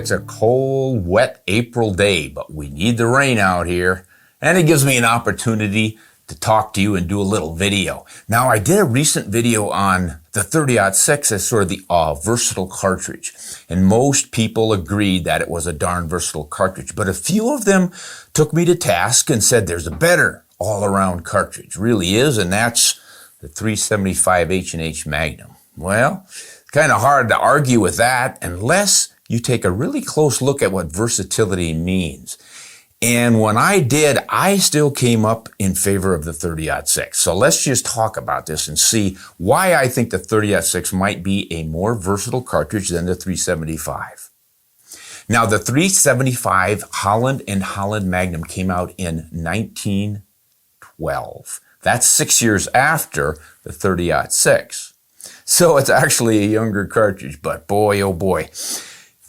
It's a cold, wet April day, but we need the rain out here. And it gives me an opportunity to talk to you and do a little video. Now, I did a recent video on the 30-06 as sort of the versatile cartridge. And most people agreed that it was a darn versatile cartridge. But a few of them took me to task and said there's a better all-around cartridge. Really is, and that's the 375 H&H Magnum. Well, it's kind of hard to argue with that unless you take a really close look at what versatility means. And when I did, I still came up in favor of the 30-06. So let's just talk about this and see why I think the 30-06 might be a more versatile cartridge than the 375. Now, the 375 Holland & Holland Magnum came out in 1912. That's 6 years after the 30-06. So it's actually a younger cartridge, but boy, oh boy.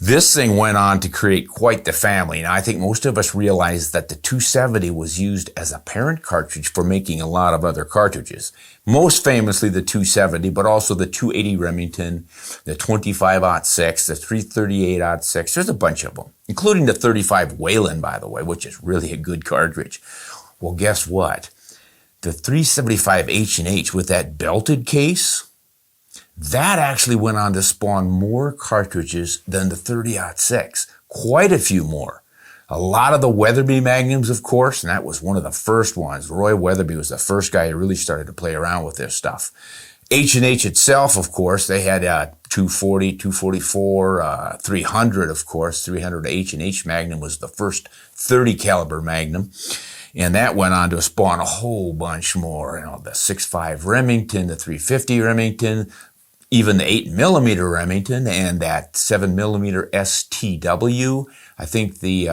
This thing went on to create quite the family, and I think most of us realize that the 270 was used as a parent cartridge for making a lot of other cartridges. Most famously the 270, but also the 280 Remington, the 25-06, the 338-06. There's a bunch of them, including the 35 Wayland, by the way, which is really a good cartridge. Well, guess what? The 375 H&H with that belted case, that actually went on to spawn more cartridges than the 30-06. Quite a few more. A lot of the Weatherby Magnums, of course, and that was one of the first ones. Roy Weatherby was the first guy who really started to play around with this stuff. H&H itself, of course, they had 240, 244, 300, of course. 300 H&H Magnum was the first 30 caliber Magnum. And that went on to spawn a whole bunch more. You know, the 6.5 Remington, the 350 Remington, even the 8mm Remington and that 7mm STW. I think the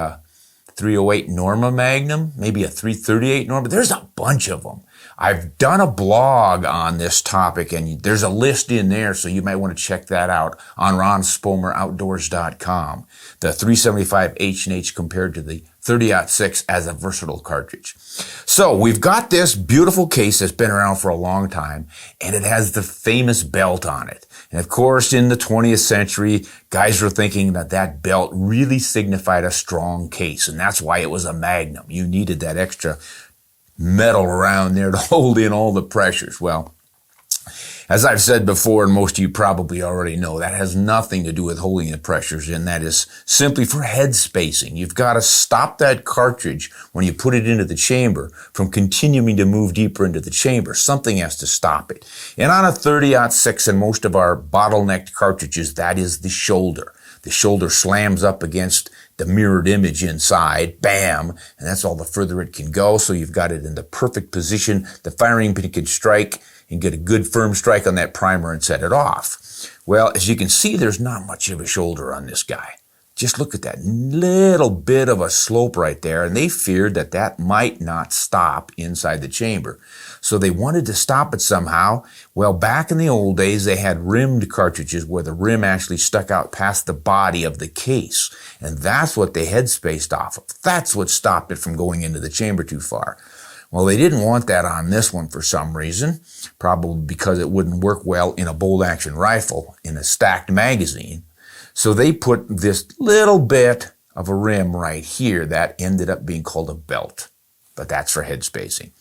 308 Norma Magnum, maybe a 338 Norma. There's a bunch of them. I've done a blog on this topic, and there's a list in there, so you might want to check that out on ronspomeroutdoors.com. The 375 H&H compared to the 30-06 as a versatile cartridge. So we've got this beautiful case that's been around for a long time, and it has the famous belt on it. And of course, in the 20th century, guys were thinking that that belt really signified a strong case, and that's why it was a Magnum. You needed that extra metal around there to hold in all the pressures. Well, as I've said before, and most of you probably already know, that has nothing to do with holding the pressures in. That is simply for head spacing. You've got to stop that cartridge when you put it into the chamber from continuing to move deeper into the chamber. Something has to stop it. And on a 30-06 and most of our bottlenecked cartridges, that is the shoulder. The shoulder slams up against the mirrored image inside, bam, and that's all the further it can go. So you've got it in the perfect position. The firing pin can strike and get a good firm strike on that primer and set it off. Well, as you can see, there's not much of a shoulder on this guy. Just look at that little bit of a slope right there, and they feared that that might not stop inside the chamber. So they wanted to stop it somehow. Well, back in the old days, they had rimmed cartridges where the rim actually stuck out past the body of the case, and that's what they head spaced off of. That's what stopped it from going into the chamber too far. Well, they didn't want that on this one for some reason, probably because it wouldn't work well in a bolt-action rifle in a stacked magazine. So they put this little bit of a rim right here that ended up being called a belt, but that's for head spacing.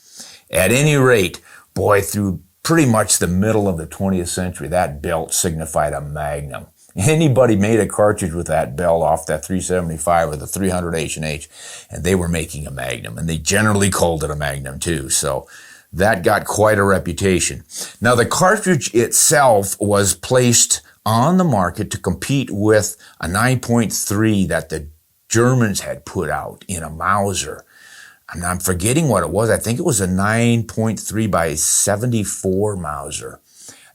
At any rate, boy, through pretty much the middle of the 20th century, that belt signified a Magnum. Anybody made a cartridge with that belt off that 375 or the 300 H&H, and they were making a Magnum, and they generally called it a Magnum too. So that got quite a reputation. Now, the cartridge itself was placed on the market to compete with a 9.3 that the Germans had put out in a Mauser. I'm forgetting what it was. I think it was a 9.3 by 74 Mauser.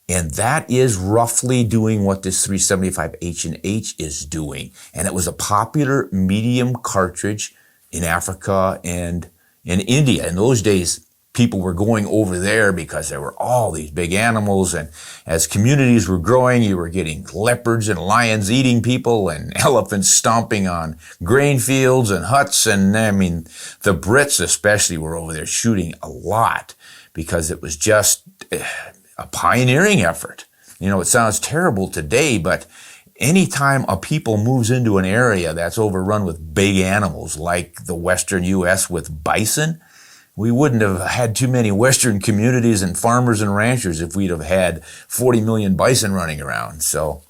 And that is roughly doing what this 375 H&H is doing. And it was a popular medium cartridge in Africa and in India. In those days, people were going over there because there were all these big animals. And as communities were growing, you were getting leopards and lions eating people and elephants stomping on grain fields and huts. And I mean, the Brits especially were over there shooting a lot because it was just a pioneering effort. You know, it sounds terrible today, but anytime a people moves into an area that's overrun with big animals, like the western U.S. with bison, we wouldn't have had too many western communities and farmers and ranchers if we'd have had 40 million bison running around. So,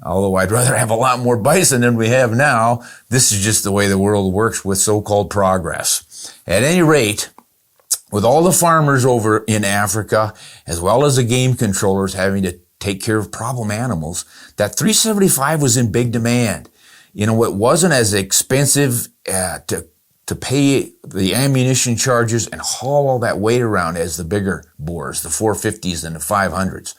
although I'd rather have a lot more bison than we have now, this is just the way the world works with so-called progress. At any rate, with all the farmers over in Africa, as well as the game controllers having to take care of problem animals, that 375 was in big demand. It wasn't as expensive to pay the ammunition charges and haul all that weight around as the bigger bores, the 450s and the 500s.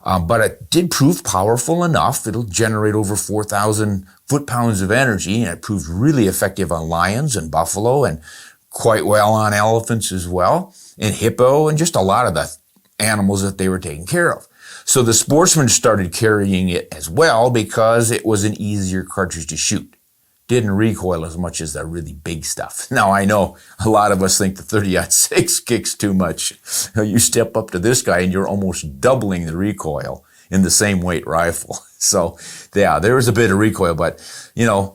But it did prove powerful enough. It'll generate over 4,000 foot-pounds of energy, and it proved really effective on lions and buffalo and quite well on elephants as well, and hippo, and just a lot of the animals that they were taking care of. So the sportsmen started carrying it as well because it was an easier cartridge to shoot. Didn't recoil as much as the really big stuff. Now, I know a lot of us think the 30-06 kicks too much. You step up to this guy and you're almost doubling the recoil in the same weight rifle. So, yeah, there was a bit of recoil, but,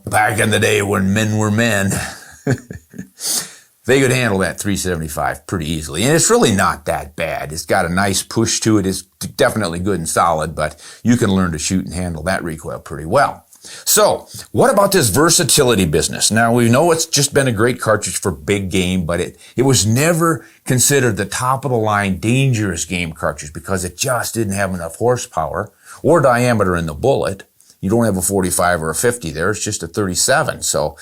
back in the day when men were men, they could handle that 375 pretty easily. And it's really not that bad. It's got a nice push to it. It's definitely good and solid, but you can learn to shoot and handle that recoil pretty well. So, what about this versatility business? Now, we know it's just been a great cartridge for big game, but it was never considered the top-of-the-line dangerous game cartridge because it just didn't have enough horsepower or diameter in the bullet. You don't have a 45 or a 50 there. It's just a 37. So,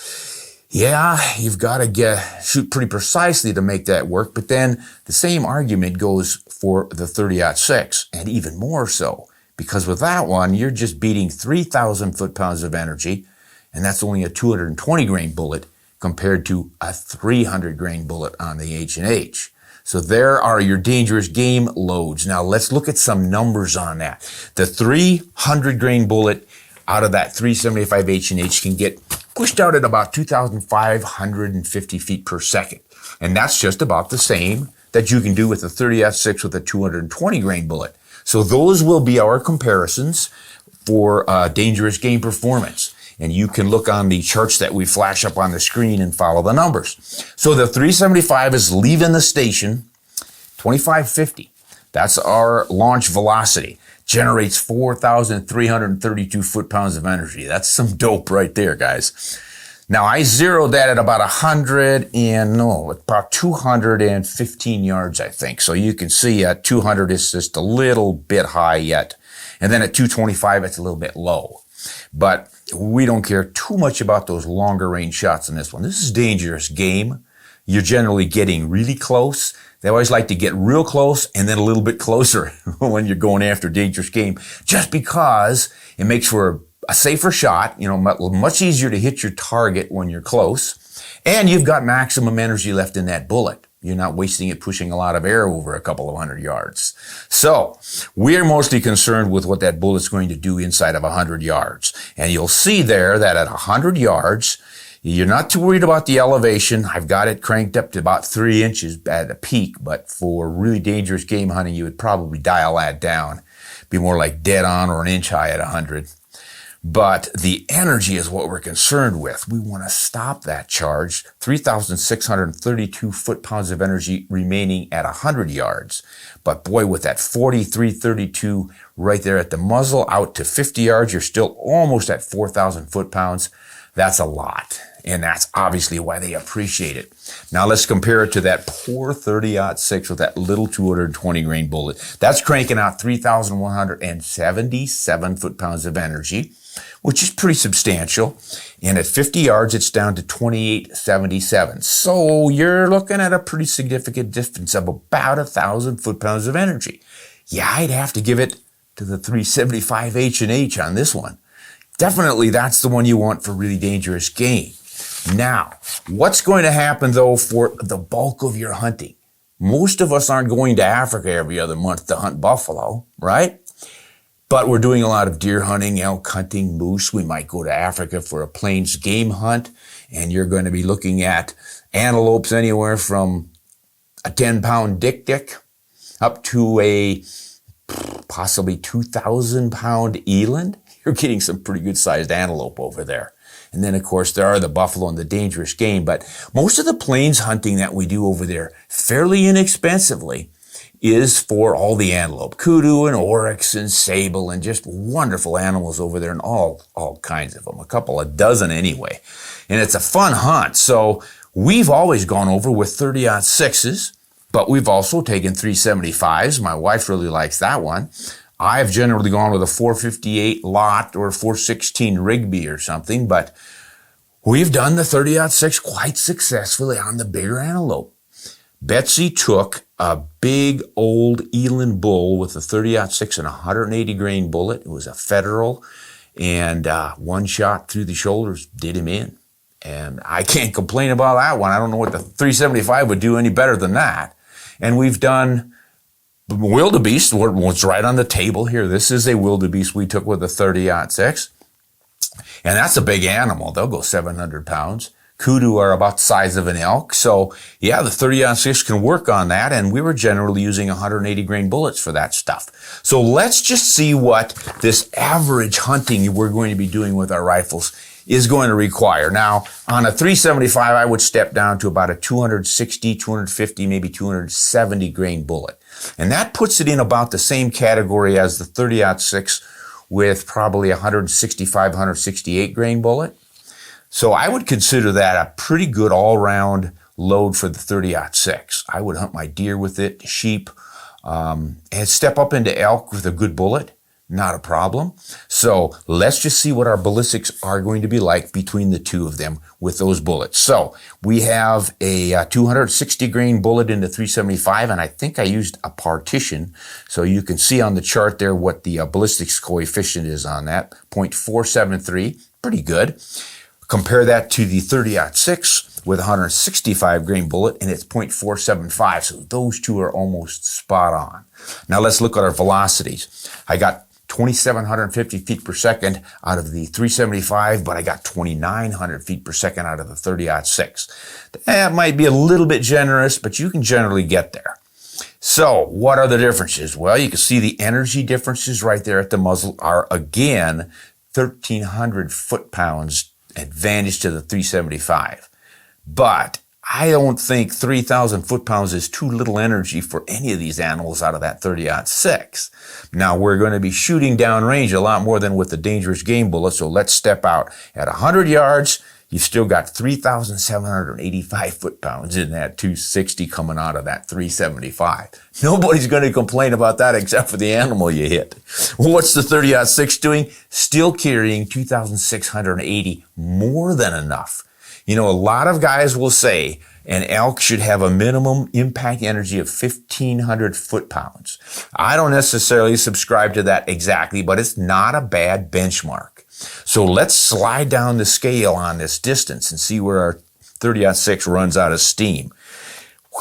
yeah, you've got to shoot pretty precisely to make that work. But then the same argument goes for the 30-06, and even more so. Because with that one, you're just beating 3,000 foot-pounds of energy, and that's only a 220-grain bullet compared to a 300-grain bullet on the H&H. So there are your dangerous game loads. Now let's look at some numbers on that. The 300-grain bullet out of that 375 H&H can get pushed out at about 2,550 feet per second. And that's just about the same that you can do with the 30-06 with a 220-grain bullet. So those will be our comparisons for dangerous game performance. And you can look on the charts that we flash up on the screen and follow the numbers. So the 375 is leaving the station 2550. That's our launch velocity. Generates 4,332 foot-pounds of energy. That's some dope right there, guys. Now, I zeroed that at about 215 yards, I think. So you can see at 200, it's just a little bit high yet. And then at 225, it's a little bit low. But we don't care too much about those longer range shots in this one. This is dangerous game. You're generally getting really close. They always like to get real close and then a little bit closer when you're going after dangerous game, just because it makes for a safer shot, much easier to hit your target when you're close, and you've got maximum energy left in that bullet. You're not wasting it pushing a lot of air over a couple of 100 yards. So, we're mostly concerned with what that bullet's going to do inside of 100 yards. And you'll see there that at 100 yards, you're not too worried about the elevation. I've got it cranked up to about 3 inches at a peak, but for really dangerous game hunting, you would probably dial that down. Be more like dead on or an inch high at 100. But the energy is what we're concerned with. We want to stop that charge. 3,632 foot-pounds of energy remaining at 100 yards. But boy, with that 4332 right there at the muzzle out to 50 yards, you're still almost at 4,000 foot-pounds. That's a lot. And that's obviously why they appreciate it. Now let's compare it to that poor 30-06 with that little 220-grain bullet. That's cranking out 3,177 foot-pounds of energy, which is pretty substantial. And at 50 yards, it's down to 2877. So you're looking at a pretty significant difference of about 1,000 foot-pounds of energy. Yeah, I'd have to give it to the 375 H&H on this one. Definitely that's the one you want for really dangerous game. Now, what's going to happen though for the bulk of your hunting? Most of us aren't going to Africa every other month to hunt buffalo, right? But we're doing a lot of deer hunting, elk hunting, moose. We might go to Africa for a plains game hunt, and you're going to be looking at antelopes anywhere from a 10-pound dik-dik up to a possibly 2,000-pound eland. you're getting some pretty good sized antelope over there. And then, of course, there are the buffalo and the dangerous game. But most of the plains hunting that we do over there, fairly inexpensively, is for all the antelope. Kudu and oryx and sable and just wonderful animals over there, and all kinds of them. A couple of dozen anyway. And it's a fun hunt. So we've always gone over with 30-06s, but we've also taken 375s. My wife really likes that one. I've generally gone with a 458 lot or 416 Rigby or something, but we've done the 30-06 quite successfully on the bigger antelope. Betsy took a big old eland bull with a 30-06 and a 180 grain bullet. It was a federal, and one shot through the shoulders did him in. And I can't complain about that one. I don't know what the 375 would do any better than that. And we've done wildebeest, what's right on the table here. This is a wildebeest we took with a 30-06. And that's a big animal. They'll go 700 pounds. Kudu are about the size of an elk. So yeah, the 30-06 can work on that. And we were generally using 180 grain bullets for that stuff. So let's just see what this average hunting we're going to be doing with our rifles is going to require. Now, on a 375, I would step down to about a 260, 250, maybe 270 grain bullet. And that puts it in about the same category as the 30-06 with probably 165, 168 grain bullet. So I would consider that a pretty good all-round load for the 30-06. I would hunt my deer with it, sheep, and step up into elk with a good bullet. Not a problem. So let's just see what our ballistics are going to be like between the two of them with those bullets. So we have a 260 grain bullet into 375, and I think I used a partition. So you can see on the chart there what the ballistics coefficient is on that, 0.473, pretty good. Compare that to the 30-06 with 165 grain bullet, and it's 0.475. So those two are almost spot on. Now let's look at our velocities. I got 2,750 feet per second out of the 375, but I got 2,900 feet per second out of the 30-06. That might be a little bit generous, but you can generally get there. So what are the differences? Well, you can see the energy differences right there at the muzzle are, again, 1,300 foot-pounds advantage to the 375. But I don't think 3,000 foot-pounds is too little energy for any of these animals out of that 30-06. Now, we're going to be shooting downrange a lot more than with the dangerous game bullet, so let's step out. At 100 yards, you've still got 3,785 foot-pounds in that 260 coming out of that 375. Nobody's going to complain about that except for the animal you hit. Well, what's the 30-06 doing? Still carrying 2,680, more than enough. You know, a lot of guys will say an elk should have a minimum impact energy of 1,500 foot-pounds. I don't necessarily subscribe to that exactly, but it's not a bad benchmark. So let's slide down the scale on this distance and see where our 30-06 runs out of steam.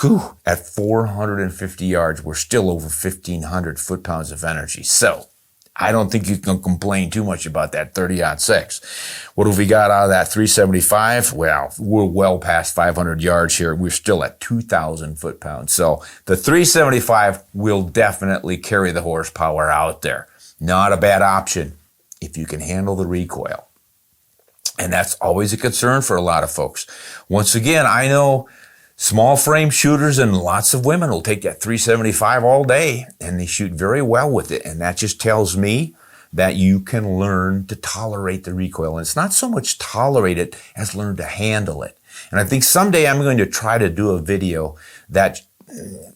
Whew, at 450 yards, we're still over 1,500 foot-pounds of energy. So I don't think you can complain too much about that 30-06. What have we got out of that 375? Well, we're well past 500 yards here. We're still at 2,000 foot-pounds. So the 375 will definitely carry the horsepower out there. Not a bad option if you can handle the recoil. And that's always a concern for a lot of folks. Once again, I know small frame shooters and lots of women will take that 375 all day and they shoot very well with it. And that just tells me that you can learn to tolerate the recoil. And it's not so much tolerate it as learn to handle it. And I think someday I'm going to try to do a video that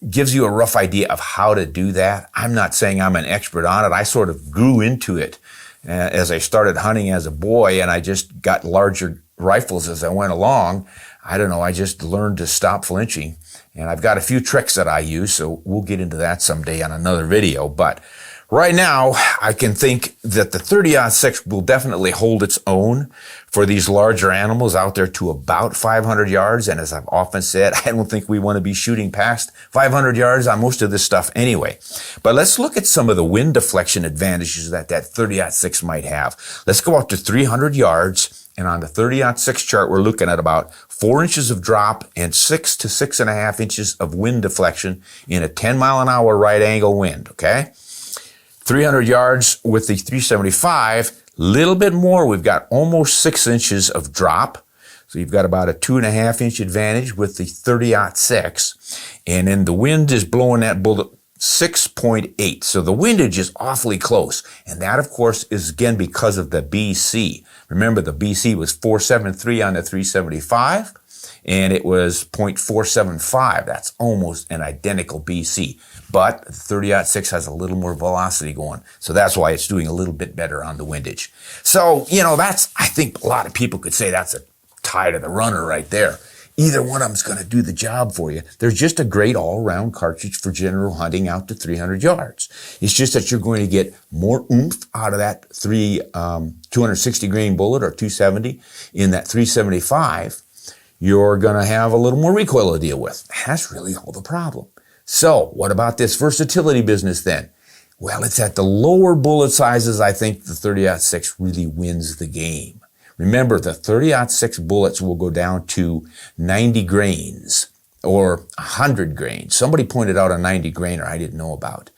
gives you a rough idea of how to do that. I'm not saying I'm an expert on it. I sort of grew into it as I started hunting as a boy, and I just got larger rifles as I went along. I don't know, I just learned to stop flinching. And I've got a few tricks that I use, so we'll get into that someday on another video. But right now, I can think that the 30-06 will definitely hold its own for these larger animals out there to about 500 yards. And as I've often said, I don't think we want to be shooting past 500 yards on most of this stuff anyway. But let's look at some of the wind deflection advantages that 30-06 might have. Let's go up to 300 yards. And on the 30-06 chart, we're looking at about 4 inches of drop and 6 to 6.5 inches of wind deflection in a 10-mile-an-hour right angle wind, okay? 300 yards with the 375, Little bit more. We've got almost 6 inches of drop. So you've got about a 2.5 inch advantage with the 30-06. And then the wind is blowing that bullet 6.8. So the windage is awfully close. And that, of course, is again because of the BC. Remember, the BC was 473 on the 375, and it was 0.475. That's almost an identical BC. But the 30-06 has a little more velocity going. So that's why it's doing a little bit better on the windage. So, I think a lot of people could say that's a tie to the runner right there. Either one of them's going to do the job for you. They're just a great all-around cartridge for general hunting out to 300 yards. It's just that you're going to get more oomph out of that 260 grain bullet or 270 in that 375. You're going to have a little more recoil to deal with. That's really all the problem. So what about this versatility business then? Well, it's at the lower bullet sizes I think the 30-06 really wins the game. Remember, the 30-06 bullets will go down to 90 grains or 100 grains. Somebody pointed out a 90 grainer I didn't know about.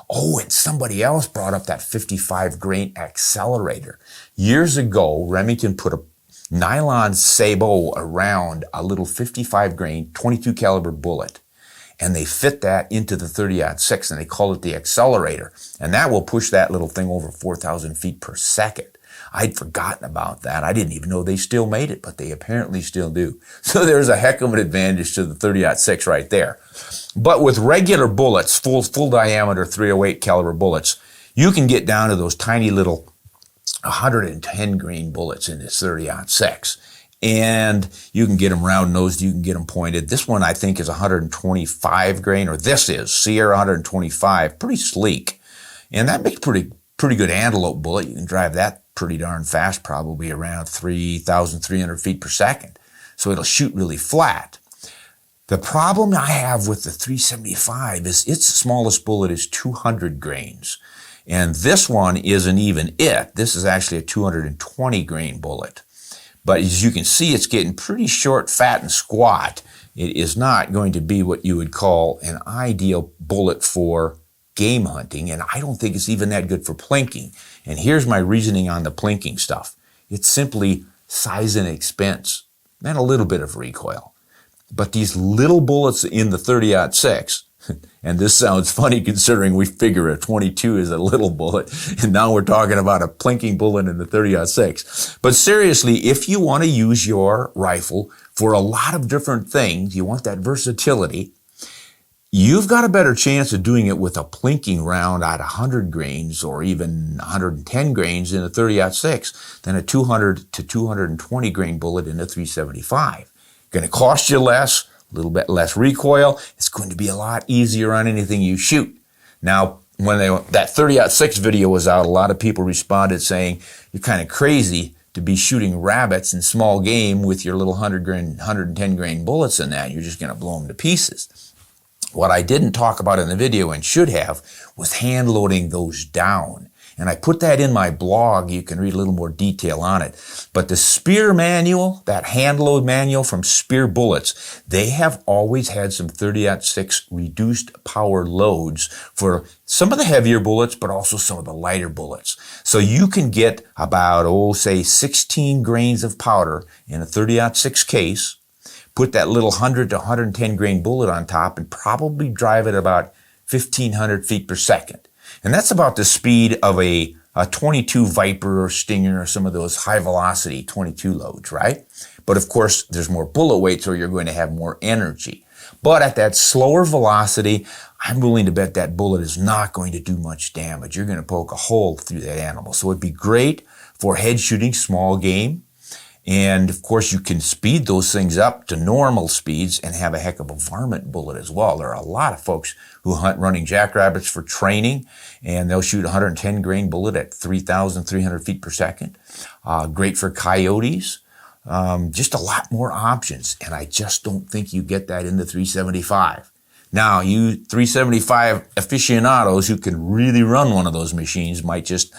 Oh, and somebody else brought up that 55 grain accelerator. Years ago, Remington put a nylon sabot around a little 55 grain 22 caliber bullet. And they fit that into the 30-06 and they call it the accelerator. And that will push that little thing over 4,000 feet per second. I'd forgotten about that. I didn't even know they still made it, but they apparently still do. So there's a heck of an advantage to the 30-06 right there. But with regular bullets, full diameter 308 caliber bullets, you can get down to those tiny little 110 grain bullets in this 30-06. And you can get them round nosed, you can get them pointed. This one I think is 125 grain, or this is Sierra 125, pretty sleek. And that makes pretty good antelope bullet. You can drive that pretty darn fast, probably around 3,300 feet per second. So it'll shoot really flat. The problem I have with the 375 is its smallest bullet is 200 grains. And this one isn't even it. This is actually a 220 grain bullet. But as you can see, it's getting pretty short, fat, and squat. It is not going to be what you would call an ideal bullet for game hunting, and I don't think it's even that good for plinking. And here's my reasoning on the plinking stuff. It's simply size and expense, and a little bit of recoil. But these little bullets in the 30-06, and this sounds funny considering we figure a 22 is a little bullet, and now we're talking about a plinking bullet in the 30-06. But seriously, if you want to use your rifle for a lot of different things, you want that versatility, you've got a better chance of doing it with a plinking round at 100 grains or even 110 grains in a 30-06 than a 200 to 220 grain bullet in a 375. Going to cost you less, a little bit less recoil. It's going to be a lot easier on anything you shoot. Now, when that 30-06 video was out, a lot of people responded saying, you're kind of crazy to be shooting rabbits and small game with your little 100 grain, 110 grain bullets in that. You're just going to blow them to pieces. What I didn't talk about in the video and should have was hand loading those down. And I put that in my blog. You can read a little more detail on it. But the Spear manual, that hand load manual from Spear Bullets, they have always had some 30-06 reduced power loads for some of the heavier bullets, but also some of the lighter bullets. So you can get about, say 16 grains of powder in a 30-06 case. Put that little 100 to 110 grain bullet on top and probably drive it about 1,500 feet per second. And that's about the speed of a 22 Viper or Stinger or some of those high velocity 22 loads, right? But of course, there's more bullet weight, so you're going to have more energy. But at that slower velocity, I'm willing to bet that bullet is not going to do much damage. You're going to poke a hole through that animal. So it'd be great for head shooting small game. And of course, you can speed those things up to normal speeds and have a heck of a varmint bullet as well. There are a lot of folks who hunt running jackrabbits for training, and they'll shoot a 110 grain bullet at 3,300 feet per second. Great for coyotes. Just a lot more options, and I just don't think you get that in the 375. Now, you 375 aficionados who can really run one of those machines might just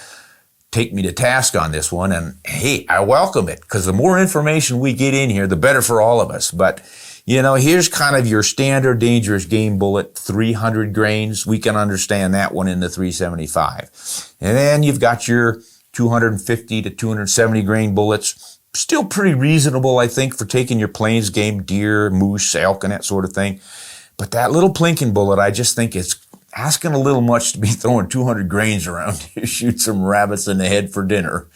take me to task on this one, and hey, I welcome it, because the more information we get in here, the better for all of us. But, here's kind of your standard dangerous game bullet, 300 grains. We can understand that one in the 375. And then you've got your 250 to 270 grain bullets. Still pretty reasonable, I think, for taking your plains game, deer, moose, elk, and that sort of thing. But that little plinking bullet, I just think it's asking a little much to be throwing 200 grains around to shoot some rabbits in the head for dinner.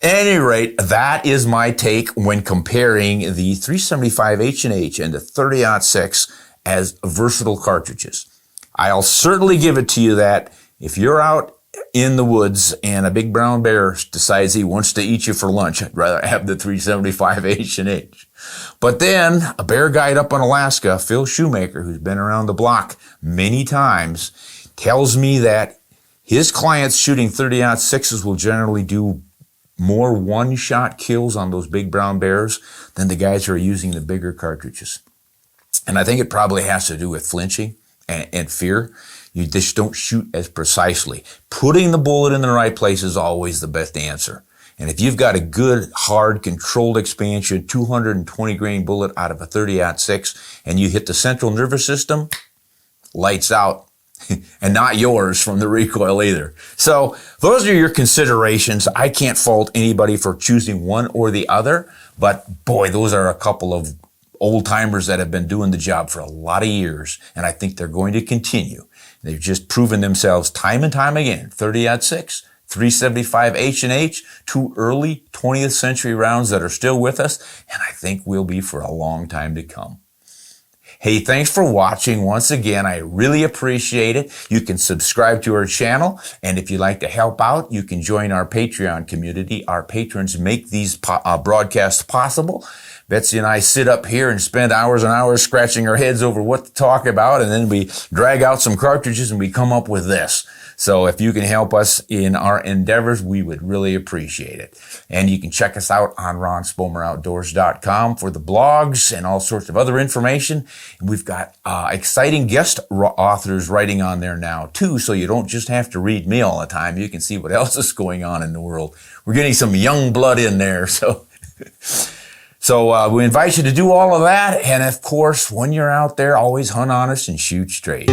At any rate, that is my take when comparing the 375 H&H and the 30-06 as versatile cartridges. I'll certainly give it to you that if you're out in the woods and a big brown bear decides he wants to eat you for lunch, I'd rather have the 375 H&H. But then a bear guide up in Alaska, Phil Shoemaker, who's been around the block many times, tells me that his clients shooting 30-06s will generally do more one-shot kills on those big brown bears than the guys who are using the bigger cartridges. And I think it probably has to do with flinching and fear. You just don't shoot as precisely. Putting the bullet in the right place is always the best answer. And if you've got a good, hard, controlled expansion, 220 grain bullet out of a 30-06, and you hit the central nervous system, lights out. And not yours from the recoil either. So those are your considerations. I can't fault anybody for choosing one or the other, but boy, those are a couple of old timers that have been doing the job for a lot of years, and I think they're going to continue. They've just proven themselves time and time again. 30-06, 375 H&H, two early 20th century rounds that are still with us, and I think will be for a long time to come. Hey, thanks for watching once again. I really appreciate it. You can subscribe to our channel, and if you'd like to help out, you can join our Patreon community. Our patrons make these broadcasts possible. Betsy and I sit up here and spend hours and hours scratching our heads over what to talk about, and then we drag out some cartridges and we come up with this. So if you can help us in our endeavors, we would really appreciate it. And you can check us out on RonSpomerOutdoors.com for the blogs and all sorts of other information. And we've got exciting guest authors writing on there now too, so you don't just have to read me all the time. You can see what else is going on in the world. We're getting some young blood in there, so... So we invite you to do all of that. And of course, when you're out there, always hunt honest and shoot straight.